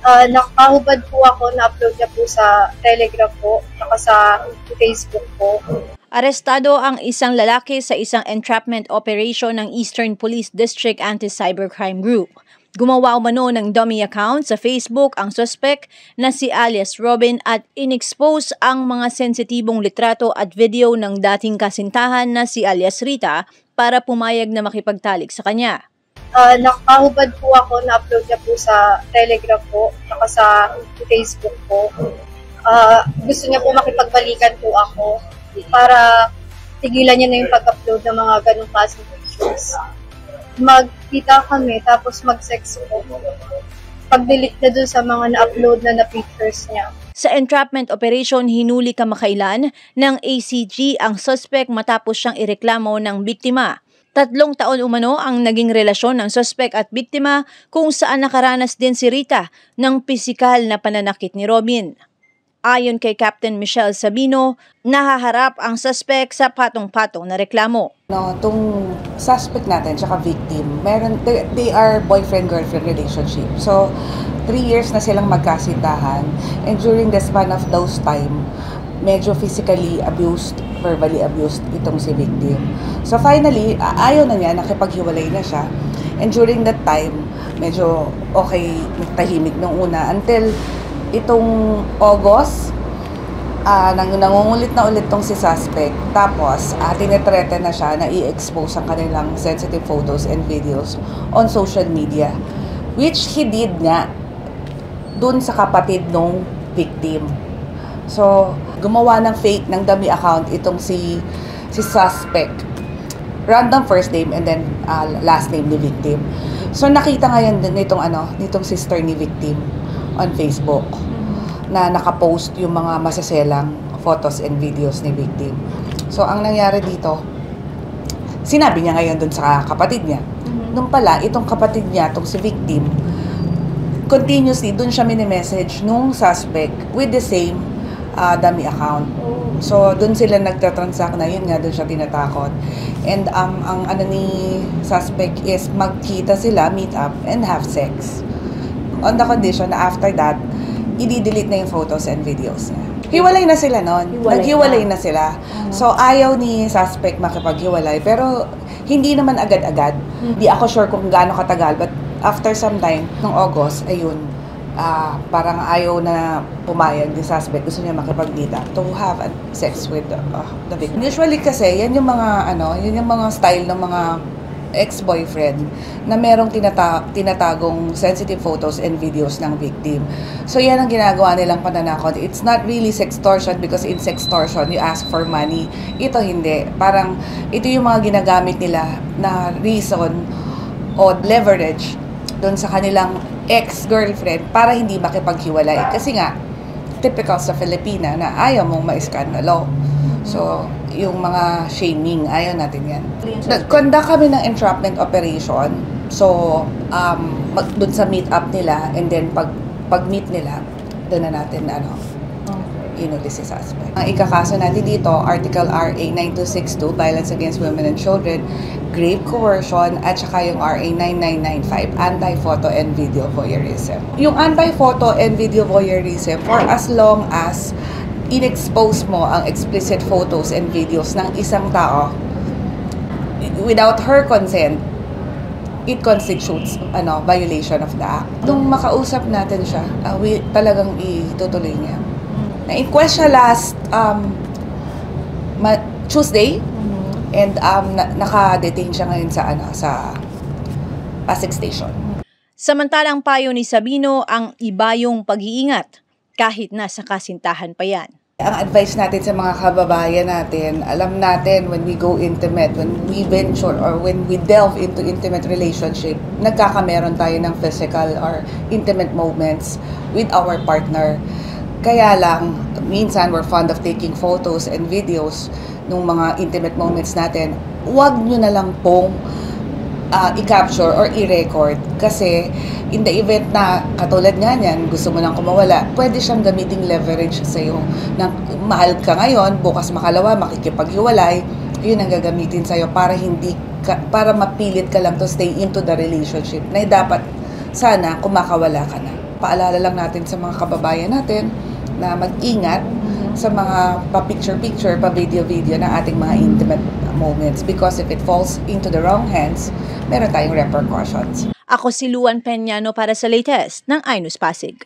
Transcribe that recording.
Nakahubad po ako, na-upload niya po sa Telegram po, saka sa Facebook po. Arestado ang isang lalaki sa isang entrapment operation ng Eastern Police District Anti-Cybercrime Group. Gumawa umano ng dummy account sa Facebook ang suspect na si alias Robin at inexpose ang mga sensitibong litrato at video ng dating kasintahan na si alias Rita para pumayag na makipagtalik sa kanya. Nakahubad po ako, na-upload niya po sa Telegram po, saka sa Facebook po. Gusto niya po makipagbalikan po ako para tigilan niya na yung pag-upload ng mga ganong klaseng pictures. Magkita kami, tapos mag-sex po. Pag-delete na dun sa mga na-upload na pictures niya. Sa entrapment operation, hinuli kamakailan ng ACG ang suspect matapos siyang ireklamo ng biktima. 3 taon umano ang naging relasyon ng suspect at biktima kung saan nakaranas din si Rita ng pisikal na pananakit ni Robin. Ayon kay Captain Michelle Sabino, nahaharap ang suspect sa patong-patong na reklamo. Itong suspect natin tsaka victim, they are boyfriend-girlfriend relationship. So, 3 years na silang magkasintahan, and during the span of those time, medyo physically abused, verbally abused itong si victim. So finally, ayaw na niya, nakipaghiwalay na siya. And during that time, medyo okay, tahimik nung una. Until itong August, nangungulit na ulit tong si suspect. Tapos, tinetreten na siya na i-expose ang kanilang sensitive photos and videos on social media. Which he did nga dun sa kapatid nung victim. So, gumawa ng fake, ng dummy account itong si suspect. Random first name and then last name ni victim. So, nakita ngayon nitong sister ni victim on Facebook na nakapost yung mga masaselang photos and videos ni victim. So, ang nangyari dito, sinabi niya ngayon dun sa kapatid niya. Nung pala, itong kapatid niya, itong si victim, continuously, dun siya mini-message nung suspect with the same dummy account. So, dun sila nagtatransact na, yun nga, dun siya tinatakot. And ang ni suspect is magkita sila, meet up, and have sex. On the condition na after that, i-delete na yung photos and videos niya. Hiwalay na sila nun. Naghiwalay na sila. So, ayaw ni suspect makipaghiwalay. Pero, hindi naman agad-agad. Di ako sure kung gaano katagal. But after some time, nung August, ayun, parang ayaw na pumayag ni suspect, gusto niya makipagdita to have sex with the victim. Usually kasi, yan yung mga style ng mga ex-boyfriend na merong tinatagong sensitive photos and videos ng victim. So yan ang ginagawa nilang pananakot. It's not really sextortion because in sextortion, you ask for money. Ito hindi. Parang ito yung mga ginagamit nila na reason o leverage doon sa kanilang ex-girlfriend para hindi makipaghiwalay. Kasi nga, typical sa Filipina na ayaw mong ma-iskandalo. So, yung mga shaming, ayaw natin yan. Nag-conduct kami ng entrapment operation. So, doon sa meet-up nila, and then pag-meet nila, doon na natin, inuli si suspect. Ang ikakaso natin dito, Article RA 9262, Violence Against Women and Children, grave coercion, at saka yung RA 9995, anti-photo and video voyeurism. Yung anti-photo and video voyeurism, for as long as in-expose mo ang explicit photos and videos ng isang tao without her consent, it constitutes violation of the act. Nung makausap natin siya, talagang itutuloy niya. Na-inquest siya last Tuesday, and naka-detain siya ngayon sa Pasig Station. Samantalang payo ni Sabino, ang iba yung pag-iingat kahit nasa kasintahan pa yan. Ang advice natin sa mga kababayan natin, alam natin when we go intimate, when we venture or when we delve into intimate relationship, nagkakameron tayo ng physical or intimate moments with our partner. Kaya lang, minsan we're fond of taking photos and videos ng mga intimate moments natin. Huwag nyo na lang pong i-capture or i-record kasi in the event na katulad nga niyan, gusto mo nang kumawala, pwede siyang gamiting leverage sa'yo na mahal ka ngayon, bukas makalawa, makikipaghiwalay, yun ang gagamitin sa'yo para mapilit ka lang to stay into the relationship na dapat sana kumakawala ka na. paalala lang natin sa mga kababayan natin na mag-ingat sa mga pa-picture-picture, pa-video-video ng ating mga intimate moments because if it falls into the wrong hands, meron tayong repercussions. Ako si Luan Peñano para sa latest ng iNews Pasig.